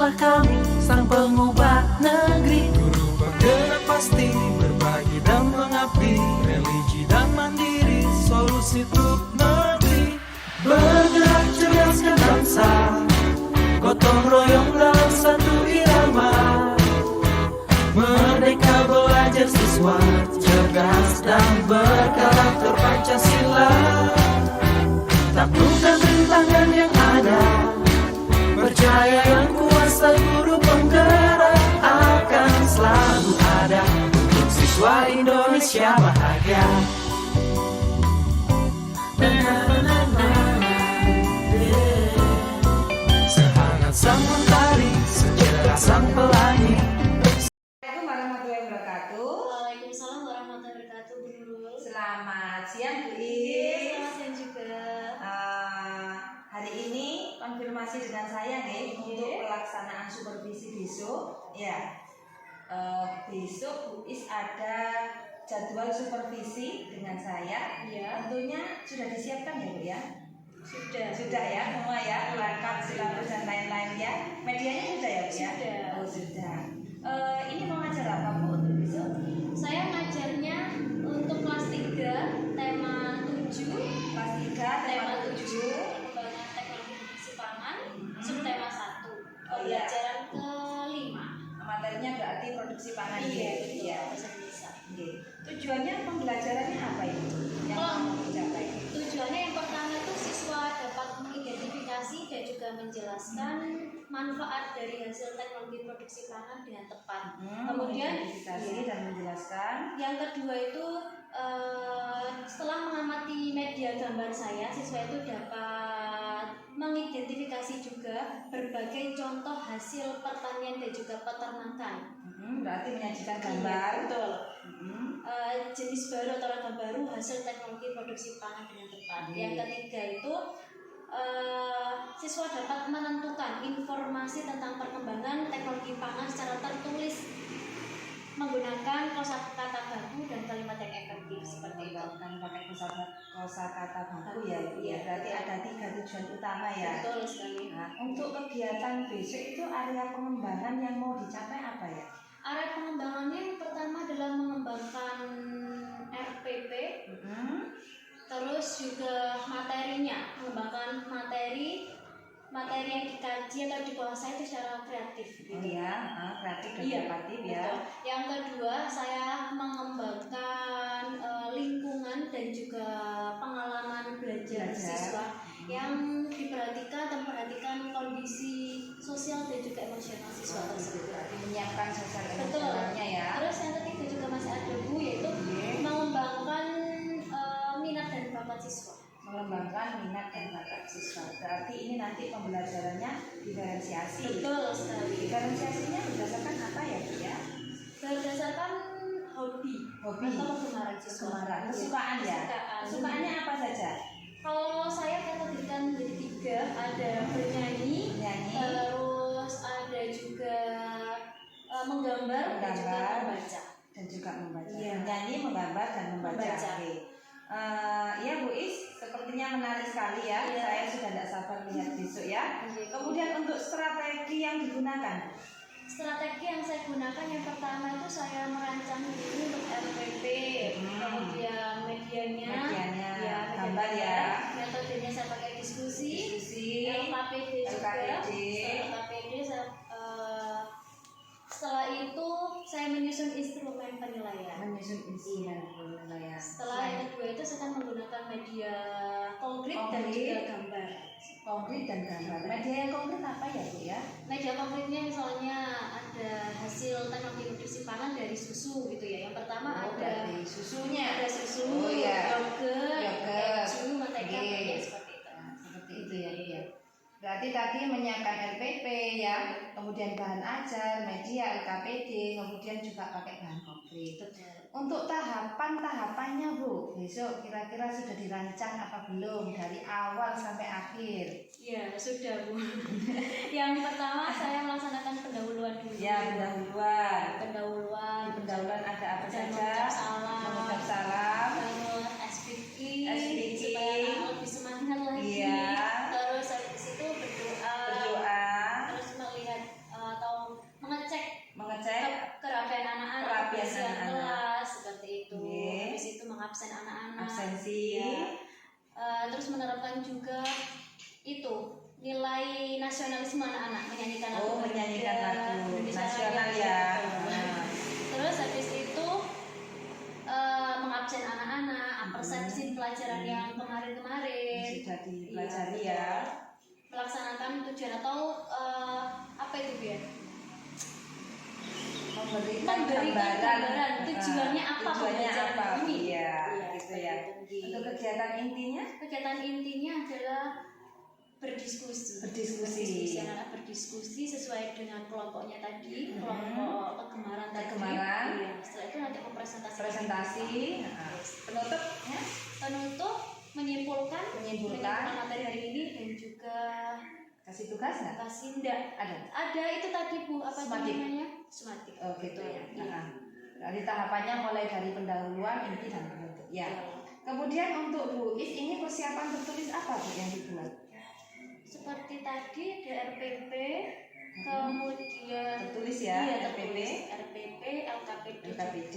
Tuhanlah kami, sang pengubah negeri. Guru penggerak pasti, berbagi dan mengabdi, religi dan mandiri, solusi untuk negeri. Bergerak cerdaskan bangsa, gotong royong dalam satu irama. Merdeka belajar siswa, cerdas dan berkarakter Pancasila. Taklukkan rintangan yang ada, percaya yang kuasa guru penggerak akan selalu ada untuk siswa Indonesia bahagia. Sehangat sang mentari, secerah sang pelangi. Assalamualaikum warahmatullahi wabarakatuh. Waalaikumsalam warahmatullahi wabarakatuh, Bu Nurul. Selamat siang Bu Iya, Is. selamat siang juga. Hari ini konfirmasi dengan saya nih untuk pelaksanaan supervisi besok. Ya, besok Bu Is ada jadwal supervisi dengan saya. Iya. Tentunya sudah disiapkan ya Bu ya? Sudah ya semua ya, plakat, silabus dan lain-lain ya. Medianya sudah ya Bu ya? Sudah. Oh sudah. Ini mau ngajar apa Bu untuk besok? Saya ngajarnya untuk kelas 3, tema 7. Kelas 3, tema 7. Pengembangan teknologi produksi pangan, subtema 1. Oh, iya. Pembelajaran ke-5. Materinya berarti produksi pangan. Iya, ya. bahasa Indonesia. Tujuannya pembelajarannya apa ini? Yang mau dicapai? Tujuannya yang pertama itu siswa dapat mengidentifikasi dan juga menjelaskan manfaat dari hasil teknologi produksi pangan dengan tepat. Kemudian mengidentifikasi dan menjelaskan. yang kedua itu setelah mengamati media gambar saya, siswa itu dapat mengidentifikasi juga berbagai contoh hasil pertanian dan juga peternakan. Berarti menyajikan gambar. Iya, betul. Jenis baru atau ragam baru hasil teknologi produksi pangan dengan tepat. Yang ketiga itu siswa dapat menentukan informasi tentang perkembangan teknologi pangan secara tertulis menggunakan kosakata baku dan kalimat yang efektif seperti itu. Kan pakai kosakata baku ya. Iya, Berarti ada 3 tujuan utama ya. Betul sekali. Nah, untuk kegiatan besok itu area pengembangan yang mau dicapai apa ya? Area pengembangannya yang pertama adalah mengembangkan RPP, terus juga materinya, mengembangkan materi yang dikaji atau dikuasai itu secara kreatif. Gitu ya, kreatif dan inovatif ya. Betul. Yang kedua, saya mengembangkan lingkungan dan juga pengalaman belajar siswa yang memperhatikan kondisi sosial dan juga emosional siswa tersebut. Menyiapkan sosial Betul. emosionalnya ya. Terus yang ketiga juga masih ada Bu, yaitu mengembangkan minat dan bakat siswa. Mengembangkan minat dan bakat siswa. Berarti ini nanti pembelajarannya diferensiasi. Betul sekali. Diferensiasinya berdasarkan apa ya Bu ya? Berdasarkan hobi atau kegemaran siswa. Kesukaan ya. Kesukaannya apa saja? Kalau saya kategorikan menjadi 3, ada bernyanyi, terus ada juga menggambar, dan juga membaca. Iya. Menyanyi, menggambar dan membaca. Oke. Ya Bu Is, sepertinya menarik sekali ya. Iya. Saya sudah tidak sabar lihat besok ya. Kemudian untuk strategi yang digunakan. Strategi yang saya gunakan yang pertama itu saya merancang dulu untuk RPP, kemudian medianya, gambar ya. Metodenya saya pakai diskusi. LKPD juga. Setelah itu saya menyusun instrumen penilaian. Setelah yang kedua itu saya akan menggunakan media konkret dan juga gambar. Media yang konkret apa ya Bu ya? Media konkretnya misalnya ada hasil teknologi produksi pangan dari susu gitu ya. Yang pertama ada susunya. Ada susu, yogurt, keju, mentega, seperti itu. Seperti itu ya Bu ya. Berarti tadi menyiapkan RPP ya, kemudian bahan ajar, media, LKPD, kemudian juga pakai bahan konkret. Untuk tahapannya Bu, besok kira-kira sudah dirancang apa belum dari awal sampai akhir? Iya, sudah Bu. Yang pertama saya melaksanakan pendahuluan dulu. Ya, pendahuluan ada apa saja? Mengucap salam. Terus SPI. Supaya lebih semangat lagi. Iya. Terus habis itu berdoa. Terus melihat anak-anak. Absensi. Ya. Terus menerapkan juga itu nilai nasionalisme anak-anak, menyanyikan lagu. Menyanyikan lagu Indonesia nasional Raya. ya. Terus habis itu mengabsen anak-anak, persepsi pelajaran yang kemarin-kemarin Sudah dipelajari ya. Melaksanakan tujuan atau apa itu biar memberikan gambaran gambaran tujuannya apa pembelajaran apa ini. Iya, gitu ya. Untuk kegiatan intinya adalah berdiskusi. Anak berdiskusi sesuai dengan kelompoknya tadi, kelompok kegemaran tadi. Iya. Setelah itu nanti presentasi. Penutupnya menyimpulkan materi hari ini dan juga kasih tugas nggak? kasih enggak ada itu tadi Bu, apa namanya? Sumatik. Oh gitu ya. Dari tahapannya mulai dari pendahuluan, inti dan penutup. Ya. Kemudian untuk Bu Is ini persiapan tertulis apa Bu yang dibuat? Seperti tadi DRPP, kemudian tertulis ya, RPP, LKPD,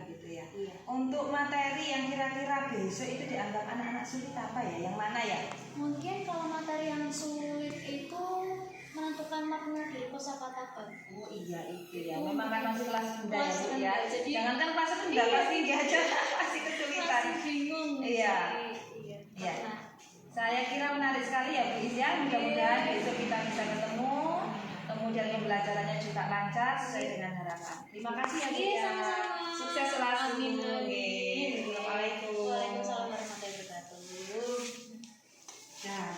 gitu ya. Iya. Untuk materi yang kira-kira besok itu dianggap anak-anak sulit apa ya? Yang mana ya? Mungkin kalau materi yang sulit itu menentukan makna dari kosakata baku. Oh iya itu ya. Memang kan masih kelas rendah ya Bu ya. Jadi jangankan kelas rendah pasti dia aja masih kesulitan. Masih bingung. Iya. Iya. Nah, saya kira menarik sekali ya Bu Is ya. Mudah-mudahan besok kita bisa ketemu. Kemudian pembelajarannya juga lancar sesuai dengan harapan. Terima kasih ya Bu ya. Sama-sama. Sukses selalu. Amin. Assalamualaikum. Waalaikumsalam warahmatullahi wabarakatuh. Nah.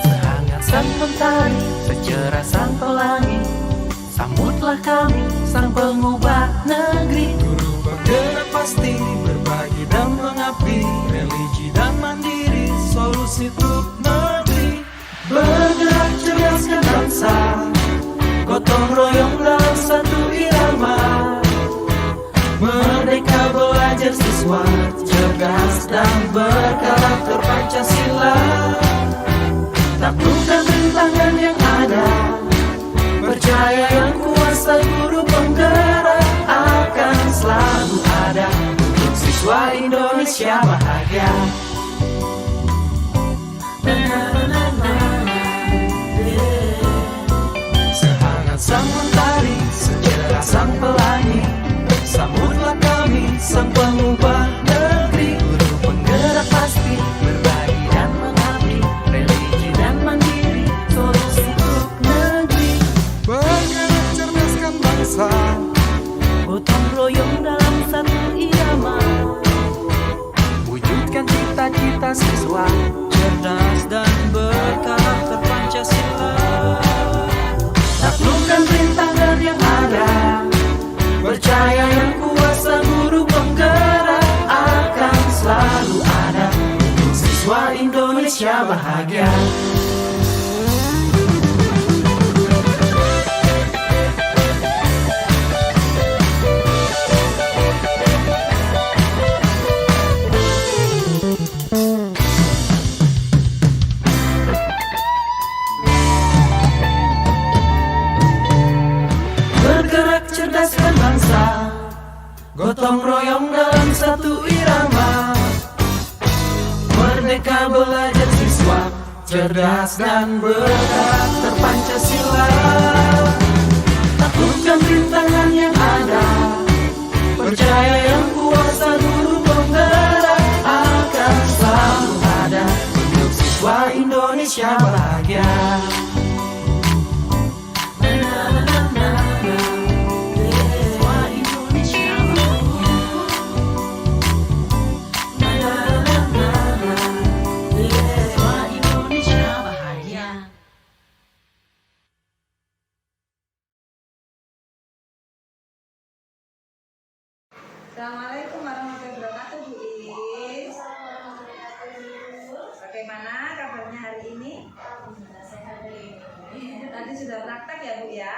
Sehangat sang mentari, secerah sang pelangi, sambutlah kami sang pengubah negeri. Guru bergerak pasti, berbagi dan mengabdi, religi dan mandiri, solusi untuk negeri. Bergerak cerdaskan bangsa, gotong royong dalam satu irama. Merdeka belajar siswa, cerdas dan berkarakter Pancasila. Taklukkan rintangan yang ada, percaya yang kuasa guru penggerak akan selalu ada untuk siswa Indonesia bahagia. Sehangat sang mentari, secerah sang pelangi, sambutlah kami sang pengubah negeri. Guru penggerak pasti, berbagi dan mengabdi, religi dan mandiri, solusi untuk negeri. Bergerak cerdaskan bangsa, gotong royong dalam satu irama. Wujudkan cita-cita siswa, cerdas dan berkarakter Pancasila. Taklukkan rintangan yang ada, percaya yang kuasa guru penggerak akan selalu ada untuk siswa Indonesia bahagia. Bergerak cerdaskan bangsa, gotong royong dalam satu irama. Merdeka belajar siswa, cerdas dan berkarakter Pancasila. Taklukkan rintangan yang ada, percaya yang kuasa guru penggerak akan selalu ada untuk siswa Indonesia bahagia. Assalamualaikum warahmatullahi wabarakatuh Bu Is. Bagaimana kabarnya hari ini? Tadi sudah praktek ya Bu ya?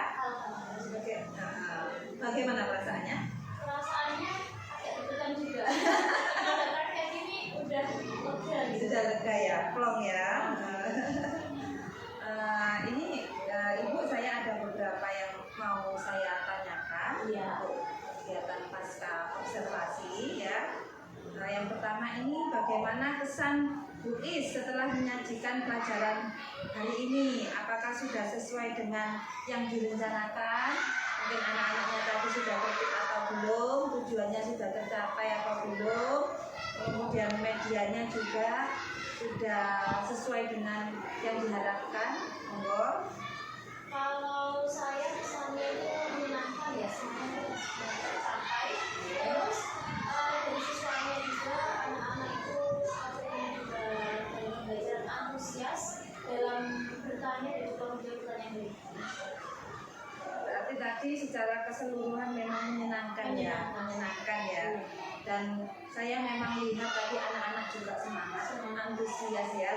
Bagaimana perasaannya? Perasaannya agak deg-degan juga. Kalau praktek ini udah lega gitu. sudah lega ya, plong ya. Ini Ibu, saya ada beberapa yang mau saya tanyakan untuk kegiatan pasca observasi ya. Yang pertama ini, bagaimana kesan Bu Is setelah menyajikan pelajaran hari ini? Apakah sudah sesuai dengan yang direncanakan? Mungkin anak-anaknya tadi sudah tertib atau belum? Tujuannya sudah tercapai atau belum? Kemudian medianya juga sudah sesuai dengan yang diharapkan? Monggo. Kalau saya kesannya itu menyenangkan ya, semuanya sudah tercapai. Terus dari siswanya juga, anak-anak itu sepertinya juga dalam pembelajaran antusias dalam bertanya dan juga menjawab pertanyaan berikutnya. Berarti tadi secara keseluruhan memang menyenangkan ya, menyenangkan ya. Dan saya memang lihat tadi anak-anak juga semangat, antusias ya.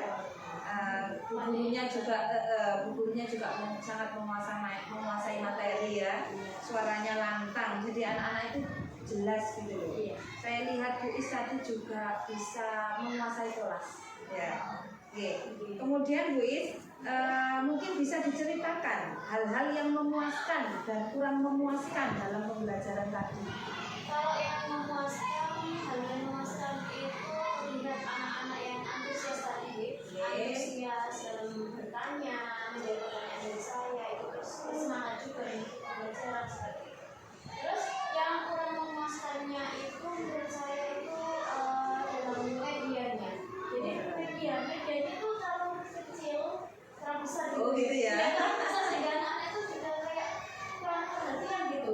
Bukunya juga sangat menguasai materi ya. Suaranya lantang, jadi anak-anak itu jelas gitu loh. Saya lihat Bu Is tadi juga bisa menguasai kelas ya. Oke. Kemudian Bu Is, mungkin bisa diceritakan hal-hal yang memuaskan dan kurang memuaskan dalam pembelajaran tadi. Kalau yang memuaskan, hal yang memuaskan itu melihat anak-anak yang antusias tadi, antusias dalam bertanya, menjawab pertanyaan dari saya, itu bersemangat juga untuk pembelajaran seperti itu. Terus yang kurang memuaskannya itu menurut saya itu dalam medianya. Jadi media itu terlalu kecil, terlalu besar. Oh gitu ya. Terlalu besar sehingga anak-anak itu juga kayak kurang perhatian gitu.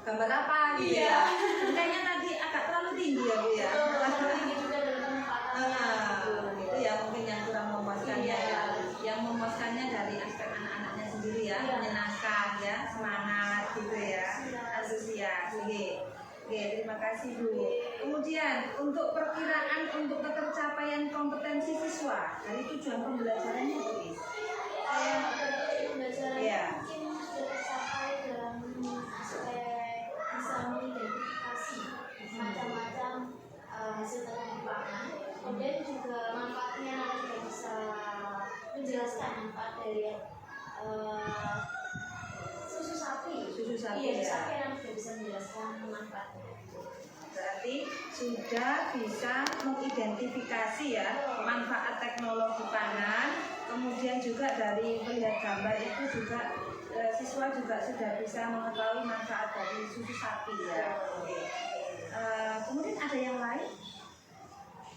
Gambar apa gitu ya? Kayaknya tadi agak terlalu tinggi ya Bu ya. Terlalu tinggi juga dalam penempatannya. Itu ya mungkin yang kurang memuaskannya ya. Yang memuaskannya dari aspek anak-anaknya sendiri ya, menyenangkan ya, semangat gitu ya, antusias. Oke, terima kasih Bu. Kemudian untuk perkiraan untuk ketercapaian kompetensi siswa dari tujuan pembelajarannya Bu Is. Pembelajaran Ya. mungkin sudah tercapai dalam aspek bisa mengidentifikasi macam-macam hasil teknik pangan. Kemudian juga manfaatnya juga bisa menjelaskan manfaat dari susu sapi. Susu sapi Iya, ya. sapi yang juga bisa menjelaskan manfaatnya. Berarti sudah bisa mengidentifikasi ya manfaat teknologi pangan. Kemudian juga dari melihat gambar itu juga siswa juga sudah bisa mengetahui manfaat dari susu sapi ya. Kemudian ada yang lain?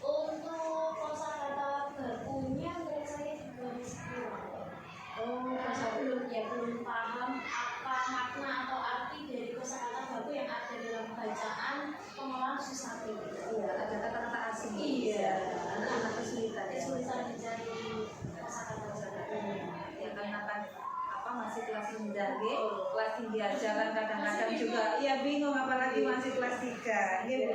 Untuk kosakata bakunya menurut saya juga masih kurang. Karena belum paham apa makna atau arti dari kosakata baku yang ada dalam bacaan pengolahan susu sapi. Iya, ada kata-kata asing. Iya. Anak-anak kesulitan ya. Kesulitan mencari kosakata. Ya karena kan masih kelas rendah kelas tinggi ajaran kadang-kadang juga ya bingung apalagi masih kelas 3 gitu.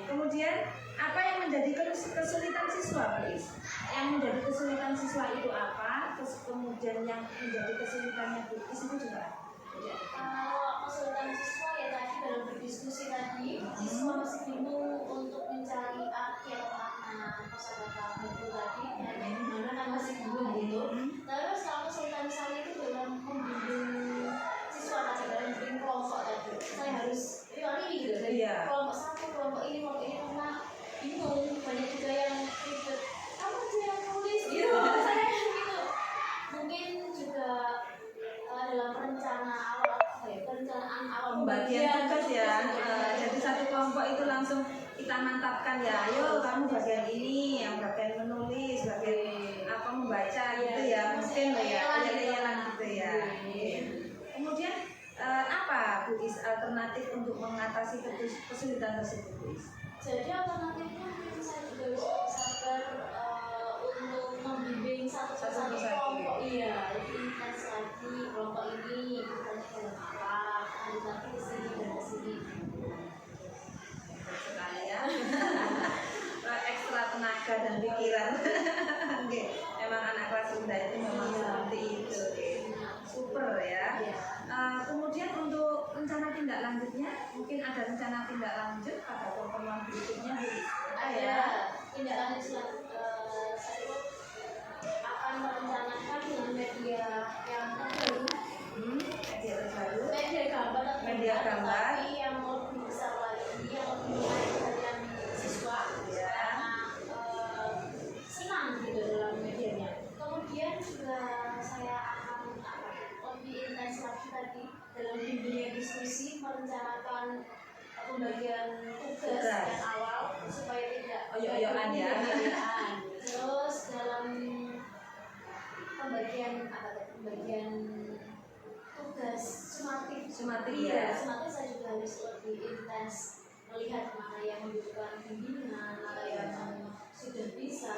Kemudian apa yang menjadi kesulitan siswa Bu Is? Yang menjadi kesulitan siswa itu apa? Terus kemudian yang menjadi kesulitannya Bu Is itu juga Kalau kesulitan siswa ya tadi dalam berdiskusi tadi, siswa masih bingung untuk mencari arti atau makna kosakata baku tadi, dari mana kan masih bingung gitu. Terus kalau kesulitan saya itu dalam membimbing siswa tadi, dalam membimbing kelompok tadi, saya harus ini gitu, dari kelompok satu, kelompok ini karena bingung, banyak juga yang ribet. Kamu aja yang nulis gitu, saya gitu. Mungkin juga dalam perencanaan awal pembagian tugas ya. Jadi satu kelompok itu langsung kita mantapkan ya, ayo kamu bagian ini, yang bagian menulis, bagian apa membaca gitu ya, mungkin ya penyelan gitu ya. Kemudian apa Bu Is alternatif untuk mengatasi kesulitan tersebut Bu Is? Jadi alternatifnya mungkin saya juga bisa sabar untuk membimbing satu kelompok. Iya, lebih intens lagi kelompok ini bukannya dalam apa, nanti kesini dan kesini. Sekali ya. Ekstra tenaga dan pikiran. Memang anak kelas rendah itu memang seperti itu. Super ya. Kemudian untuk rencana tindak lanjutnya, mungkin ada rencana tindak lanjut pada pertemuan berikutnya Bu Is? Ada tindak lanjut merencanakan pembagian tugas Tugas. yang awal supaya tidak Oyo-oyoan ya. oyo-oyoan. Terus dalam pembagian tugas sumatif ya. sumatif saya juga harus lebih intens melihat mana yang membutuhkan bimbingan, mana yang sudah bisa.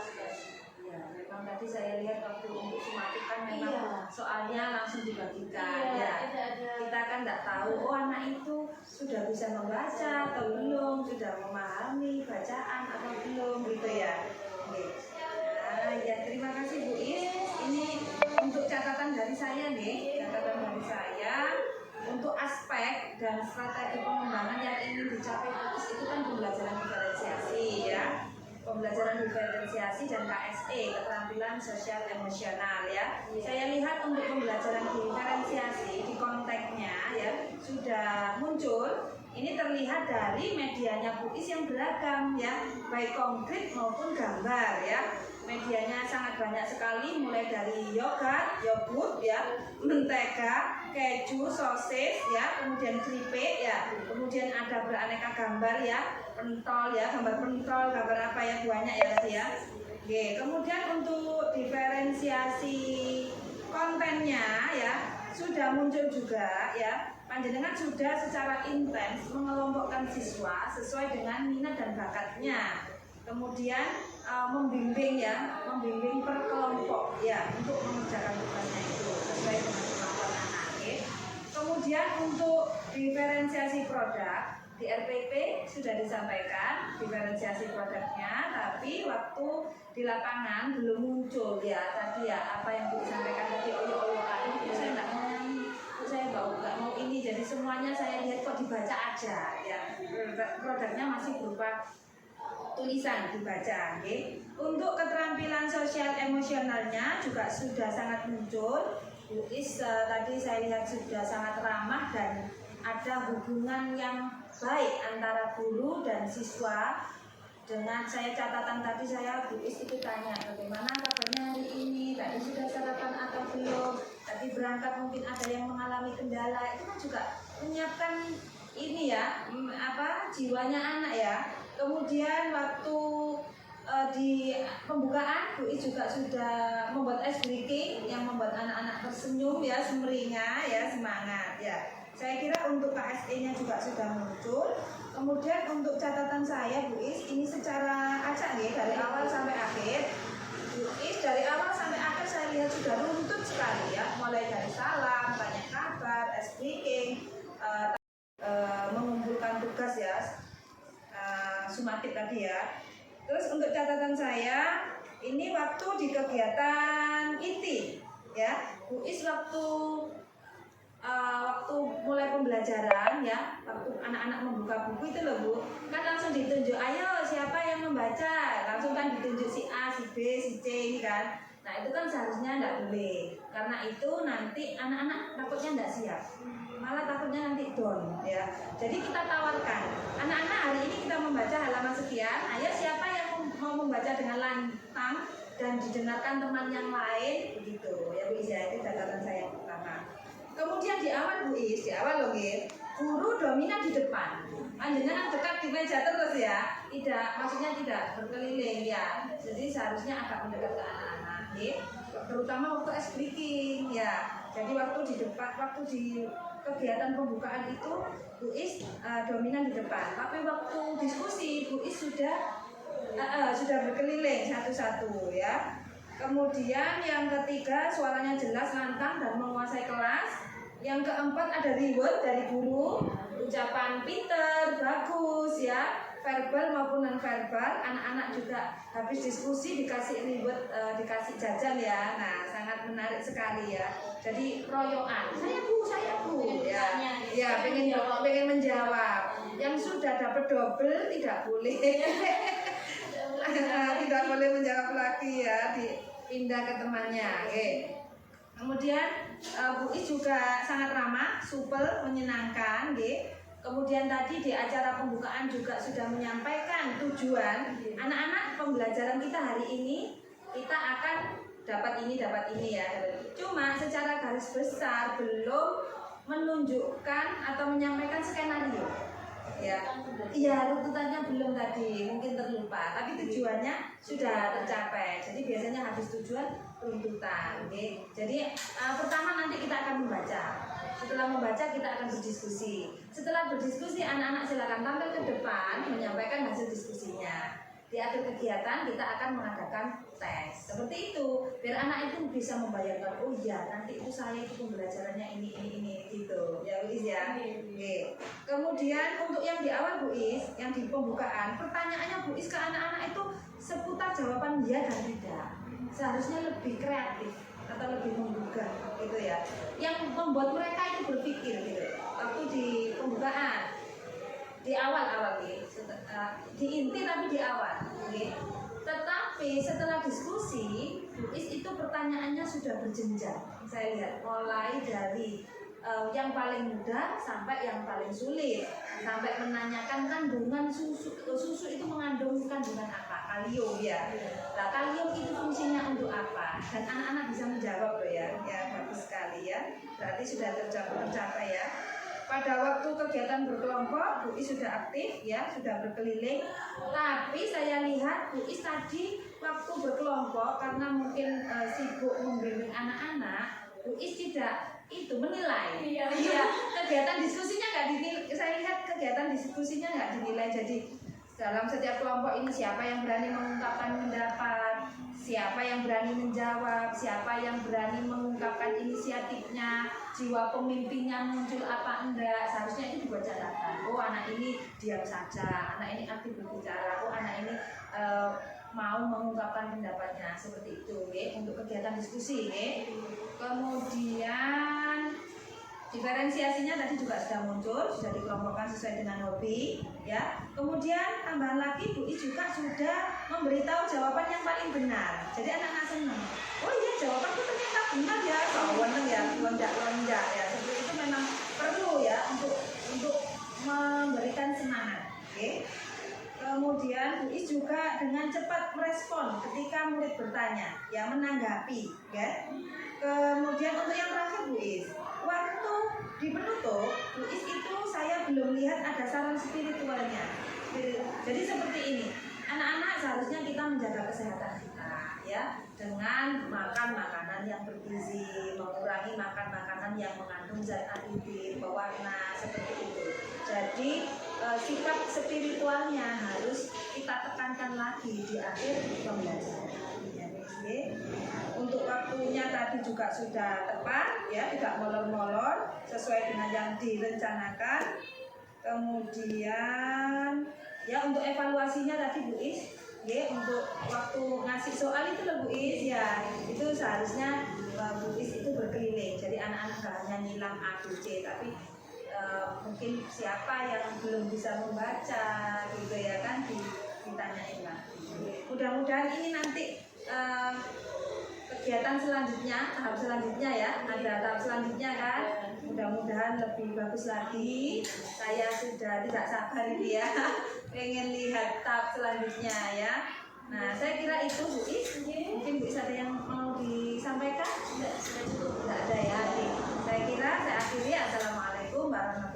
Ya, memang tadi saya lihat waktu untuk sumatif kan memang Iya. soalnya langsung dibagikan. Iya, Ya. tidak ada. Kita kan tidak tahu, oh anak itu sudah bisa membaca atau belum, sudah memahami bacaan atau belum gitu ya. Oke. Nah, ya terima kasih Bu Is. Ini untuk catatan dari saya nih, catatan dari saya untuk aspek dan strategi pengembangan yang ingin dicapai Bu Is itu kan pembelajaran diferensiasi ya. Pembelajaran diferensiasi dan KSE, keterampilan sosial emosional ya. Saya lihat untuk pembelajaran diferensiasi di konteksnya ya sudah muncul. Ini terlihat dari medianya Bu Is yang beragam ya, baik konkret maupun gambar ya. Medianya sangat banyak sekali, mulai dari yogurt ya, mentega, keju, sosis ya, kemudian keripik ya, kemudian ada beraneka gambar ya, pentol ya, gambar pentol, gambar apa ya, banyak ya tadi ya. Oke, kemudian untuk diferensiasi kontennya ya sudah muncul juga ya. Panjenengan sudah secara intens mengelompokkan siswa sesuai dengan minat dan bakatnya. Kemudian membimbing per kelompok ya untuk mengerjakan tugasnya itu sesuai dengan kemampuan anak. Kemudian untuk diferensiasi produk di RPP sudah disampaikan diferensiasi produknya, tapi waktu di lapangan belum muncul ya tadi ya apa yang disampaikan tadi oyo-oyoan itu saya nggak mau saya nggak mau ini, jadi semuanya saya lihat kok dibaca aja ya, produknya masih berupa tulisan dibaca. Untuk keterampilan sosial emosionalnya juga sudah sangat muncul. Bu Is tadi saya lihat sudah sangat ramah dan ada hubungan yang baik antara guru dan siswa. Dengan saya catatan tadi saya Bu Is itu tanya bagaimana kabarnya hari ini, tadi sudah sarapan atau belum, tadi berangkat mungkin ada yang mengalami kendala, itu kan juga menyiapkan ini ya jiwanya anak ya. Kemudian waktu di pembukaan Bu Is juga sudah membuat ice breaking yang membuat anak-anak tersenyum ya, semeringah ya, semangat ya. Saya kira untuk KSE-nya juga sudah muncul. Kemudian untuk catatan saya Bu Is ini secara acak nih dari awal sampai akhir. Bu Is dari awal sampai akhir saya lihat sudah runtut sekali ya, mulai dari salam, tanya kabar, ice breaking, mengumpulkan tugas ya, sumatif tadi ya. Terus untuk catatan saya ini waktu di kegiatan inti ya, Bu Is waktu mulai pembelajaran ya, waktu anak-anak membuka buku itu loh Bu, kan langsung ditunjuk, ayo siapa yang membaca, langsung kan ditunjuk si A, si B, si C ini kan. Nah itu kan seharusnya tidak boleh, karena itu nanti anak-anak takutnya tidak siap, malah takutnya nanti down ya. Jadi kita tawarkan, anak-anak hari ini kita membaca halaman sekian, ayo siapa yang mau membaca dengan lantang dan didengarkan teman yang lain, begitu ya Bu Is ya. Itu catatan saya pertama. Kemudian di awal Bu Is, di awal loh guru dominan di depan, panjenengan dekat di meja terus ya, tidak, maksudnya tidak berkeliling ya, jadi seharusnya agak mendekat ke anak-anak terutama waktu ice breaking ya. Jadi waktu di depan, waktu di kegiatan pembukaan itu Bu Is dominan di depan, tapi waktu diskusi Bu Is sudah berkeliling satu-satu ya. Kemudian yang ketiga suaranya jelas, lantang dan menguasai kelas. Yang keempat ada reward dari guru, ucapan pinter, bagus ya, verbal maupun non verbal. Anak-anak juga habis diskusi dikasih reward, dikasih jajan ya. Nah sangat menarik sekali ya. Jadi royoan, saya bu ya pengen menjawab. Yang sudah dapat double tidak boleh tidak boleh menjawab lagi ya, dipindah ke temannya. Kemudian Bu Is juga sangat ramah, supel, menyenangkan. Kemudian tadi di acara pembukaan juga sudah menyampaikan tujuan anak-anak pembelajaran kita hari ini, kita akan dapat ini ya. Cuma secara garis besar belum menunjukkan atau menyampaikan skenario. Ya, iya runtutannya belum tadi, mungkin terlupa, tapi tujuannya sudah tercapai. Jadi biasanya habis tujuan runtutan. Oke. Jadi pertama nanti kita akan membaca. Setelah membaca kita akan berdiskusi. Setelah berdiskusi anak-anak silakan tampil ke depan menyampaikan hasil diskusinya. Di akhir kegiatan kita akan mengadakan tes seperti itu biar anak itu bisa membayangkan, oh iya nanti itu saya itu pembelajarannya ini gitu ya Bu Is ya. Oke. Kemudian untuk yang di awal Bu Is, yang di pembukaan pertanyaannya Bu Is ke anak-anak itu seputar jawaban ya dan tidak. Seharusnya lebih kreatif atau lebih menggugah gitu ya, yang membuat mereka itu berpikir gitu waktu di pembukaan. Di awal di inti tapi di awal, okay. Tetapi setelah diskusi, Bu Is itu pertanyaannya sudah berjenjang. Saya lihat mulai dari yang paling mudah sampai yang paling sulit, sampai menanyakan kandungan susu itu mengandung kandungan apa? Kalium ya. Nah, kalium itu fungsinya untuk apa? Dan anak-anak bisa menjawab loh ya. Ya bagus sekali ya. Berarti sudah tercapai ya. Pada waktu kegiatan berkelompok, Bu Is sudah aktif ya, sudah berkeliling. Tapi saya lihat Bu Is tadi waktu berkelompok karena mungkin sibuk membimbing anak-anak, Bu Is tidak itu menilai. Iya. Kegiatan diskusinya nggak dinilai. Saya lihat kegiatan diskusinya nggak dinilai. Jadi dalam setiap kelompok ini siapa yang berani mengungkapkan pendapat, siapa yang berani menjawab, siapa yang berani mengungkapkan inisiatifnya, jiwa pemimpinnya muncul apa enggak, seharusnya itu dibuat catatan. Oh anak ini diam saja, anak ini aktif berbicara, oh anak ini mau mengungkapkan pendapatnya, seperti itu untuk kegiatan diskusi. Kemudian diferensiasinya tadi juga sudah muncul, sudah dikelompokkan sesuai dengan hobi ya. Kemudian tambahan lagi Bu Is juga sudah memberitahu jawaban yang paling benar. Jadi anak-anak senang. Oh iya jawabanku ternyata benar ya, kawan ya, lonjak ya. Seperti itu memang perlu ya untuk memberikan semangat. Oke. Kemudian Bu Is juga dengan cepat merespon ketika murid bertanya, ya menanggapi ya. Kemudian untuk yang terakhir Bu Is, waktu di penutup Bu Is itu saya belum lihat ada saran spiritualnya. Jadi seperti ini, anak-anak seharusnya kita menjaga kesehatan kita ya dengan makan makanan yang bergizi, mengurangi makan makanan yang mengandung zat aditif, pewarna seperti itu. Jadi sifat spiritualnya harus kita tekankan lagi di akhir pembelajaran. Untuk waktunya tadi juga sudah tepat ya, tidak molor-molor, sesuai dengan yang direncanakan. Kemudian ya untuk evaluasinya tadi Bu Is ya, untuk waktu ngasih soal itu loh Bu Is ya, itu seharusnya Bu Is itu berkeliling. Jadi anak-anak gak hanya nyilang A, B, C, tapi mungkin siapa yang belum bisa membaca gitu ya kan ditanyain lagi. Mudah-mudahan ini nanti kegiatan selanjutnya, tahap selanjutnya ya, ada tahap selanjutnya kan, mudah-mudahan lebih bagus lagi. Saya sudah tidak sabar ini ya, pengen lihat tahap selanjutnya ya. Nah saya kira itu Bu Is, mungkin Bu Is ada yang mau disampaikan? Sudah cukup, tidak ada ya. Saya kira saya akhiri. Assalamualaikum warahmatullahi wabarakatuh.